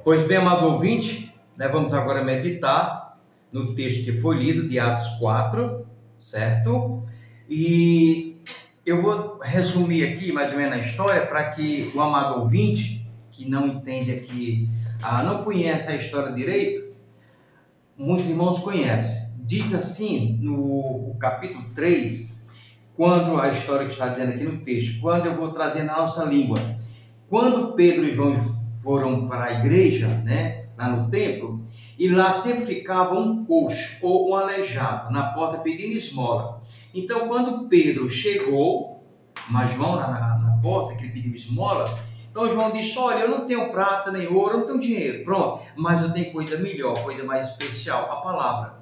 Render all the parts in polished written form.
Pois bem, amado ouvinte, vamos agora meditar no texto que foi lido de Atos 4, certo? E eu vou resumir aqui mais ou menos a história para que o amado ouvinte, que não entende aqui, não conhece a história direito, muitos irmãos conhecem. Diz assim no capítulo 3, quando a história que está dizendo aqui no texto, quando eu vou trazer na nossa língua, quando Pedro e João foram para a igreja, lá no templo, e lá sempre ficava um coxo ou um aleijado na porta pedindo esmola. Então, quando Pedro chegou, mas João lá na porta, que ele pediu esmola, então João disse: olha, eu não tenho prata nem ouro, eu não tenho dinheiro, pronto, mas eu tenho coisa melhor, coisa mais especial, a palavra.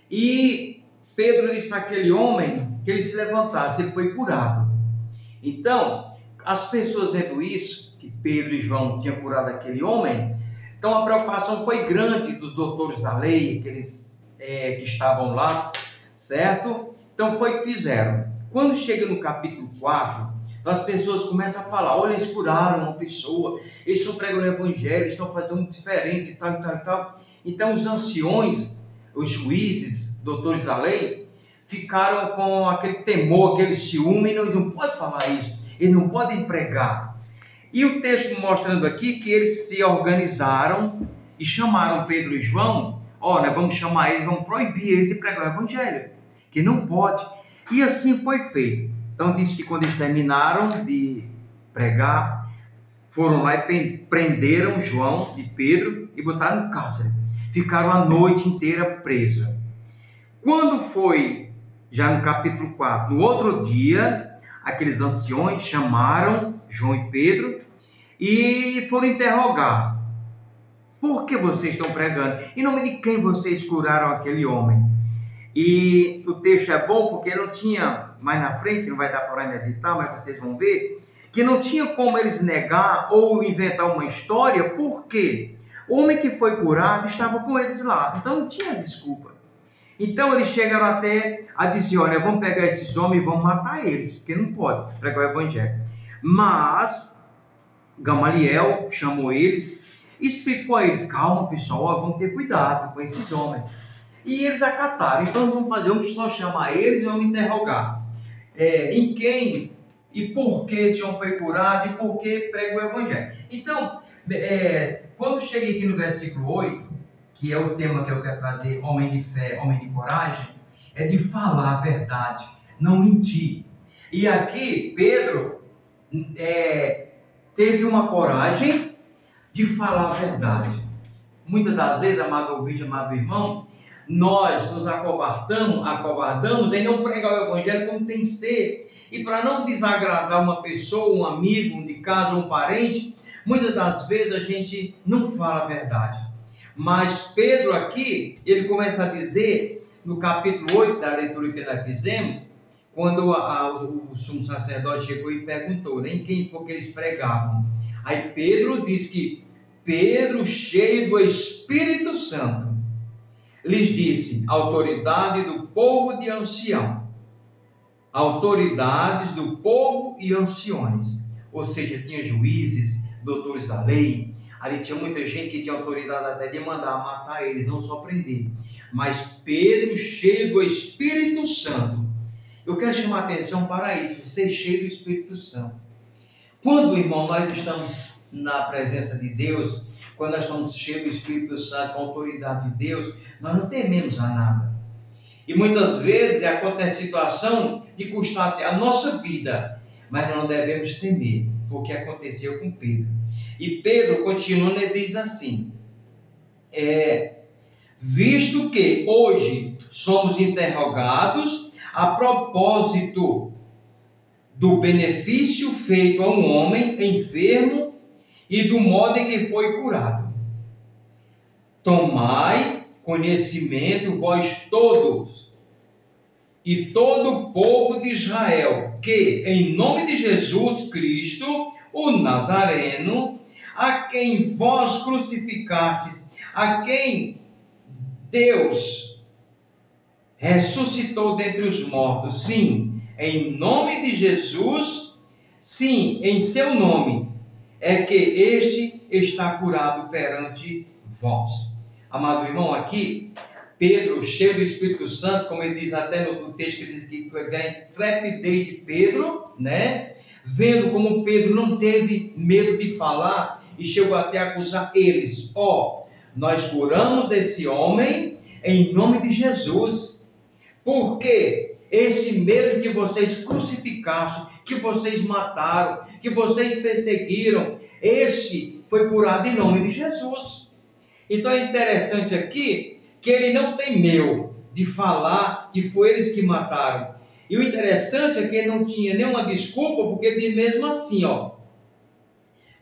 E Pedro disse para aquele homem que ele se levantasse, ele foi curado. Então, as pessoas vendo isso, que Pedro e João tinham curado aquele homem, então a preocupação foi grande dos doutores da lei, aqueles que estavam lá, certo? Então foi o que fizeram. Quando chega no capítulo 4, então as pessoas começam a falar: olha, eles curaram uma pessoa, eles estão pregando o evangelho, estão fazendo diferente e tal, e tal, e tal. Então os anciões, os juízes, doutores da lei, ficaram com aquele temor, aquele ciúme, não pode falar isso, eles não podem pregar. E o texto mostrando aqui que eles se organizaram e chamaram Pedro e João: olha, vamos chamar eles, vamos proibir eles de pregar o evangelho, que não pode. E assim foi feito. Então diz que quando eles terminaram de pregar, foram lá e prenderam João e Pedro e botaram no cárcere. Ficaram a noite inteira presos. Quando foi, já no capítulo 4, no outro dia, aqueles anciões chamaram João e Pedro e foram interrogar: por que vocês estão pregando? Em nome de quem vocês curaram aquele homem? E o texto é bom porque não tinha, mais na frente, que não vai dar para meditar, mas vocês vão ver, que não tinha como eles negar ou inventar uma história, porque o homem que foi curado estava com eles lá, então não tinha desculpa. Então eles chegaram até a dizer: olha, vamos pegar esses homens e vamos matar eles, porque não pode pregar o evangelho. Mas Gamaliel chamou eles e explicou a eles: calma pessoal, vamos ter cuidado com esses homens. E eles acataram. Então vamos só chamar eles e vamos interrogar em quem e por que esse homem foi curado e por que prega o evangelho. Então, quando cheguei aqui no versículo 8, que é o tema que eu quero trazer, homem de fé, homem de coragem, é de falar a verdade, não mentir. E aqui Pedro teve uma coragem de falar a verdade. Muitas das vezes, amado ouvinte, amado irmão, nós nos acovardamos em não pregar o evangelho como tem que ser. E para não desagradar uma pessoa, um amigo, um de casa, um parente, muitas das vezes a gente não fala a verdade. Mas Pedro aqui, ele começa a dizer, no capítulo 8 da leitura que nós fizemos, quando o sumo sacerdote chegou e perguntou em quem, porque eles pregavam. Aí Pedro diz que Pedro, cheio do Espírito Santo, lhes disse: autoridade do povo de ancião, autoridades do povo e anciões. Ou seja, tinha juízes, doutores da lei. Ali tinha muita gente que tinha autoridade até de mandar matar eles, não só prender. Mas Pedro, cheio do Espírito Santo. Eu quero chamar a atenção para isso, ser cheio do Espírito Santo. Quando, irmão, nós estamos na presença de Deus, quando nós estamos cheios do Espírito Santo, com a autoridade de Deus, nós não tememos a nada. E muitas vezes acontece situação de custar até a nossa vida, mas não devemos temer. Foi o que aconteceu com Pedro. E Pedro, continuando, ele diz assim: visto que hoje somos interrogados a propósito do benefício feito a um homem enfermo e do modo em que foi curado, tomai conhecimento vós todos e todo o povo de Israel, que em nome de Jesus Cristo, o Nazareno, a quem vós crucificastes, a quem Deus ressuscitou dentre os mortos, sim, em nome de Jesus, sim, em seu nome, é que este está curado perante vós. Amado irmão, aqui, Pedro, cheio do Espírito Santo, como ele diz até no texto que diz que é a intrepidez de Pedro, né? Vendo como Pedro não teve medo de falar e chegou até a acusar eles. Nós curamos esse homem em nome de Jesus, porque esse mesmo que vocês crucificaram, que vocês mataram, que vocês perseguiram, esse foi curado em nome de Jesus. Então é interessante aqui que ele não temeu de falar que foi eles que mataram. E o interessante é que ele não tinha nenhuma desculpa, porque ele diz mesmo assim,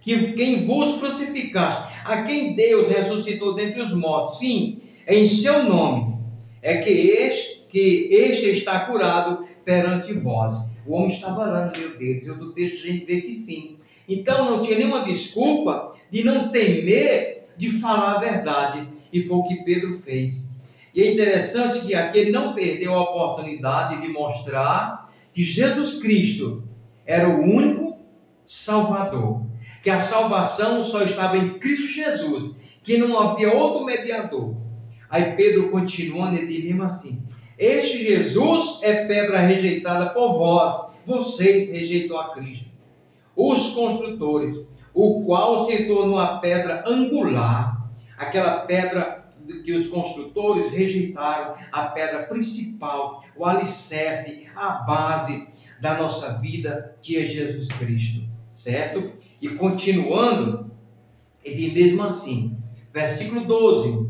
que quem vos crucificaste, a quem Deus ressuscitou dentre os mortos, sim, em seu nome, é que este está curado perante vós. O homem estava lá no meio deles, e do texto a gente vê que sim. Então não tinha nenhuma desculpa de não temer de falar a verdade, e foi o que Pedro fez. E é interessante que aqui ele não perdeu a oportunidade de mostrar que Jesus Cristo era o único Salvador, que a salvação só estava em Cristo Jesus, que não havia outro mediador. Aí Pedro continuando, ele diz mesmo assim: este Jesus é pedra rejeitada por vós, vocês rejeitam a Cristo, os construtores, o qual se tornou a pedra angular, aquela pedra que os construtores rejeitaram, a pedra principal, o alicerce, a base da nossa vida, que é Jesus Cristo, certo? E continuando, ele mesmo assim, versículo 12: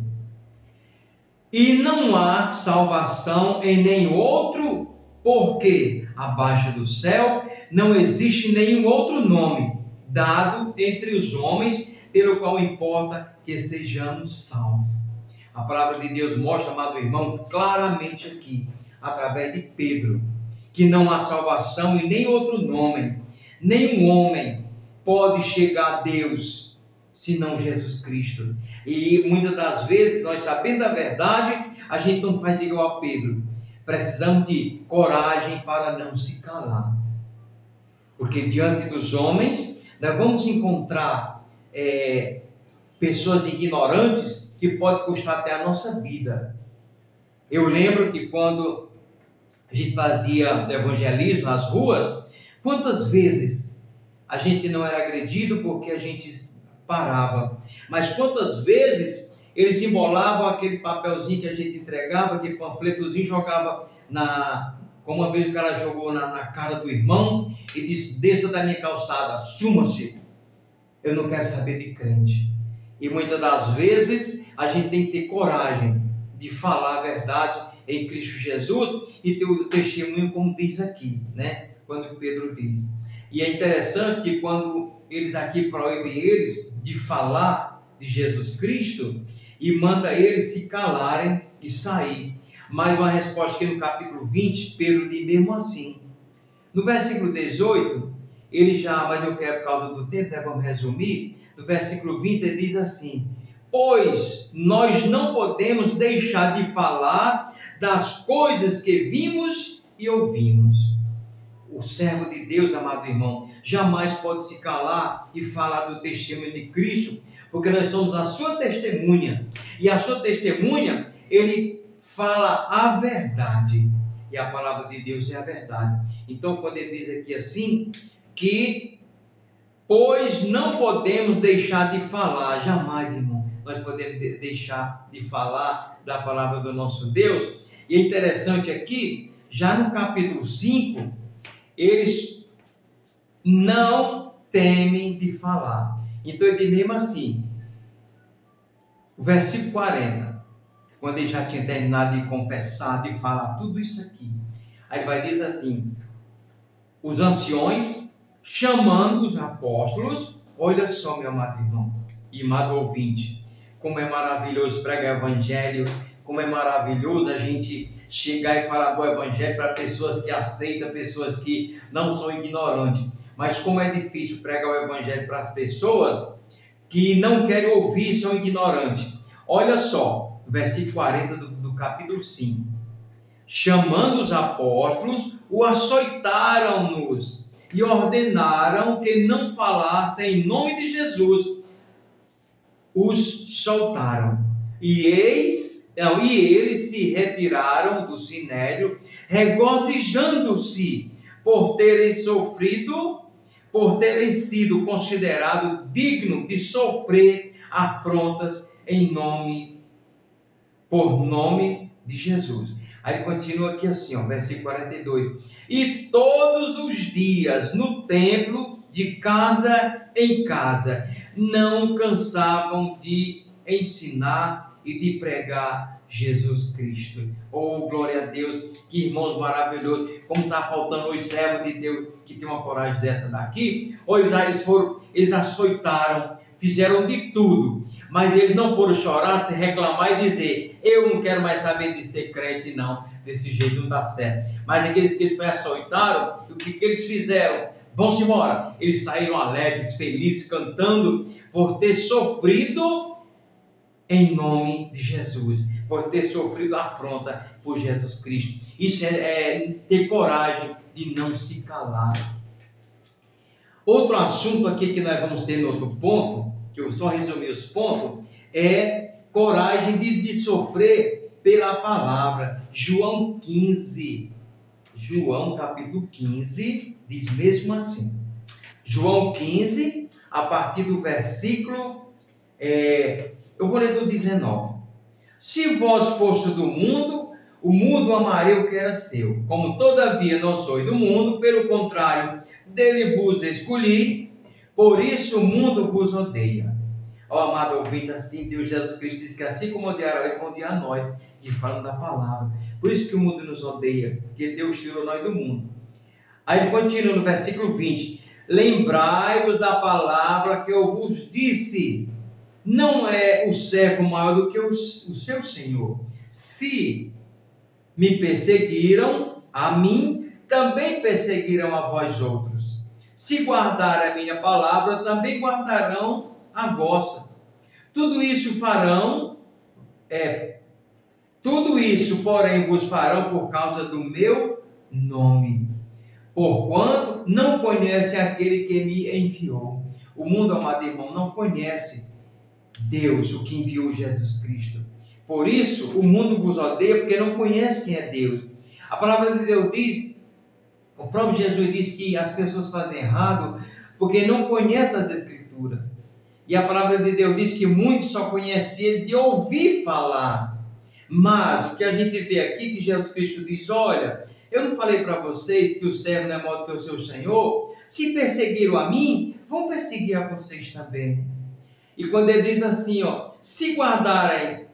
e não há salvação em nenhum outro, porque abaixo do céu não existe nenhum outro nome dado entre os homens pelo qual importa que sejamos salvos. A palavra de Deus mostra, amado irmão, claramente aqui, através de Pedro, que não há salvação em nem outro nome. Nenhum homem pode chegar a Deus senão Jesus Cristo. E muitas das vezes, nós sabendo a verdade, a gente não faz igual a Pedro. Precisamos de coragem para não se calar. Porque diante dos homens, nós vamos encontrar pessoas ignorantes que pode custar até a nossa vida. Eu lembro que quando a gente fazia evangelismo nas ruas, quantas vezes a gente não era agredido porque a gente parava, mas quantas vezes eles embolavam aquele papelzinho que a gente entregava, aquele panfletozinho, jogava como uma vez o cara jogou na cara do irmão e disse: desça da minha calçada, suma-se, eu não quero saber de crente. E muitas das vezes a gente tem que ter coragem de falar a verdade em Cristo Jesus e ter o testemunho, como diz aqui, né? Quando Pedro diz. E é interessante que quando eles aqui proíbem eles de falar de Jesus Cristo e manda eles se calarem e sair. Mais uma resposta aqui no capítulo 20, Pedro diz mesmo assim. No versículo 18, mas eu quero por causa do tempo, né, vamos resumir. No versículo 20 ele diz assim: pois nós não podemos deixar de falar das coisas que vimos e ouvimos. O servo de Deus, amado irmão, jamais pode se calar e falar do testemunho de Cristo, porque nós somos a sua testemunha, e a sua testemunha, ele fala a verdade, e a palavra de Deus é a verdade. Então quando ele diz aqui assim, pois não podemos deixar de falar, jamais, irmão, nós podemos deixar de falar da palavra do nosso Deus. E é interessante aqui, já no capítulo 5, eles não temem de falar. Então ele diz mesmo assim, o versículo 40, quando ele já tinha terminado de confessar, de falar tudo isso aqui, aí ele vai dizer assim: os anciões, chamando os apóstolos, olha só, meu amado irmão e amado ouvinte, como é maravilhoso pregar o evangelho, como é maravilhoso a gente chegar e falar do evangelho para pessoas que aceitam, pessoas que não são ignorantes. Mas como é difícil pregar o evangelho para as pessoas que não querem ouvir, são ignorantes. Olha só, versículo 40 do capítulo 5. Chamando os apóstolos, o açoitaram-nos e ordenaram que não falassem em nome de Jesus, os soltaram. E eles se retiraram do sinédrio, regozijando-se por terem sido considerados dignos de sofrer afrontas por nome de Jesus. Aí ele continua aqui assim, versículo 42. E todos os dias no templo, de casa em casa, não cansavam de ensinar e de pregar Jesus Cristo. Oh, glória a Deus, que irmãos maravilhosos, como está faltando os servos de Deus que tem uma coragem dessa daqui. Eles açoitaram, fizeram de tudo, mas eles não foram chorar, se reclamar e dizer: eu não quero mais saber de ser crente não, desse jeito não dá certo. Mas aqueles que eles açoitaram, o que eles fizeram? Vão-se embora. Eles saíram alegres, felizes, cantando, por ter sofrido em nome de Jesus, por ter sofrido afronta por Jesus Cristo. Isso é ter coragem de não se calar. Outro assunto aqui que nós vamos ter no outro ponto, que eu só resumi os pontos, é coragem de sofrer pela palavra. João 15, João capítulo 15, diz mesmo assim. João 15, a partir do versículo, eu vou ler do 19. Se vós fosse do mundo, o mundo amaria o que era seu. Como todavia não sois do mundo, pelo contrário, dele vos escolhi, por isso o mundo vos odeia. Ó, amado ouvinte, assim Deus Jesus Cristo diz que assim como odiaram ele, vão odiar nós, que falam da palavra. Por isso que o mundo nos odeia, porque Deus tirou nós do mundo. Aí ele continua no versículo 20. Lembrai-vos da palavra que eu vos disse. Não é o servo maior do que o seu Senhor. Se me perseguiram a mim, também perseguirão a vós outros. Se guardarem a minha palavra, também guardarão a vossa. Tudo isso, porém, vos farão por causa do meu nome, porquanto não conhece aquele que me enviou. O mundo, amado irmão, não conhece Deus, o que enviou Jesus Cristo. Por isso, o mundo vos odeia, porque não conhece quem é Deus. A palavra de Deus diz, o próprio Jesus diz que as pessoas fazem errado, porque não conhecem as Escrituras. E a palavra de Deus diz que muitos só conhecem Ele de ouvir falar. Mas o que a gente vê aqui, que Jesus Cristo diz: olha, eu não falei para vocês que o servo não é maior que o seu Senhor? Se perseguiram a mim, vão perseguir a vocês também. E quando ele diz assim, se guardaram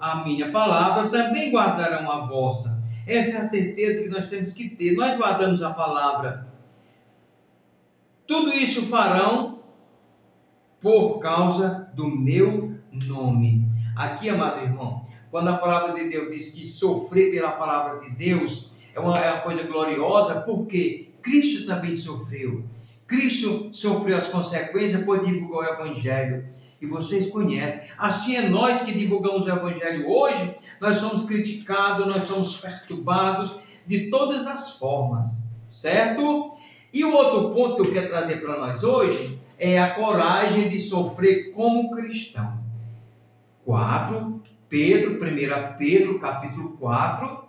a minha palavra, também guardarão a vossa. Essa é a certeza que nós temos que ter. Nós guardamos a palavra. Tudo isso farão por causa do meu nome. Aqui, amado irmão, quando a palavra de Deus diz que sofrer pela palavra de Deus é uma coisa gloriosa, porque Cristo também sofreu. Cristo sofreu as consequências por divulgar o Evangelho. E vocês conhecem. Assim é nós que divulgamos o Evangelho hoje. Nós somos criticados, nós somos perturbados de todas as formas. Certo? E o outro ponto que eu quero trazer para nós hoje é a coragem de sofrer como cristão. 1 Pedro, capítulo 4,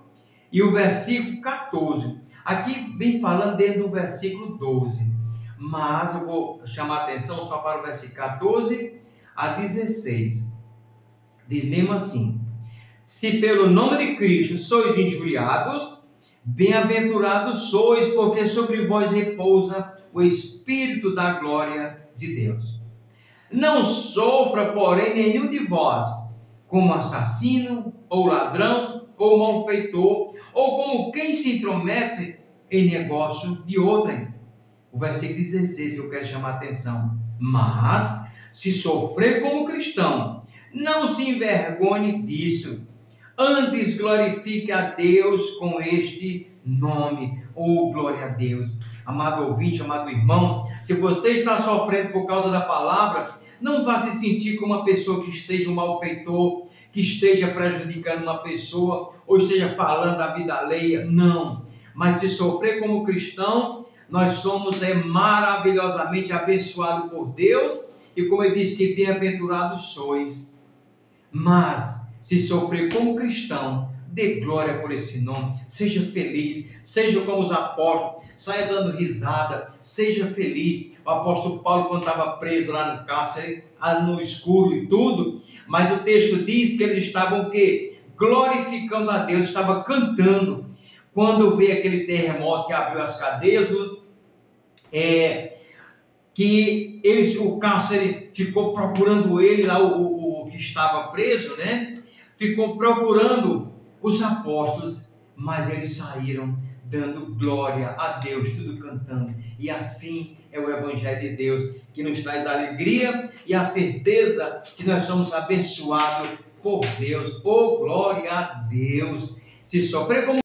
e o versículo 14. Aqui vem falando dentro do versículo 12. Mas eu vou chamar a atenção só para o versículo 14 a 16. Diz mesmo assim: se pelo nome de Cristo sois injuriados, bem-aventurados sois, porque sobre vós repousa o Espírito da glória de Deus. Não sofra, porém, nenhum de vós como assassino, ou ladrão, ou malfeitor, ou como quem se intromete em negócio de outrem. O versículo 16 eu quero chamar a atenção. Mas, se sofrer como cristão, não se envergonhe disso. Antes glorifique a Deus com este nome. Oh, glória a Deus. Amado ouvinte, amado irmão, se você está sofrendo por causa da palavra, não vá se sentir como uma pessoa que esteja um malfeitor, que esteja prejudicando uma pessoa, ou esteja falando da vida alheia. Não. Mas se sofrer como cristão, nós somos maravilhosamente abençoados por Deus, e como ele diz, que bem-aventurados sois. Mas se sofrer como cristão, dê glória por esse nome, seja feliz, seja como os apóstolos, saia dando risada, seja feliz. O apóstolo Paulo, quando estava preso lá no cárcere, no escuro e tudo, mas o texto diz que eles estavam o quê? Glorificando a Deus, estavam cantando. Quando veio aquele terremoto que abriu as cadeias, o cárcere ficou procurando ele, lá o que estava preso, né? Ficou procurando os apóstolos, mas eles saíram dando glória a Deus, tudo cantando. E assim é o Evangelho de Deus, que nos traz a alegria e a certeza que nós somos abençoados por Deus. Oh, glória a Deus! Se sofrer como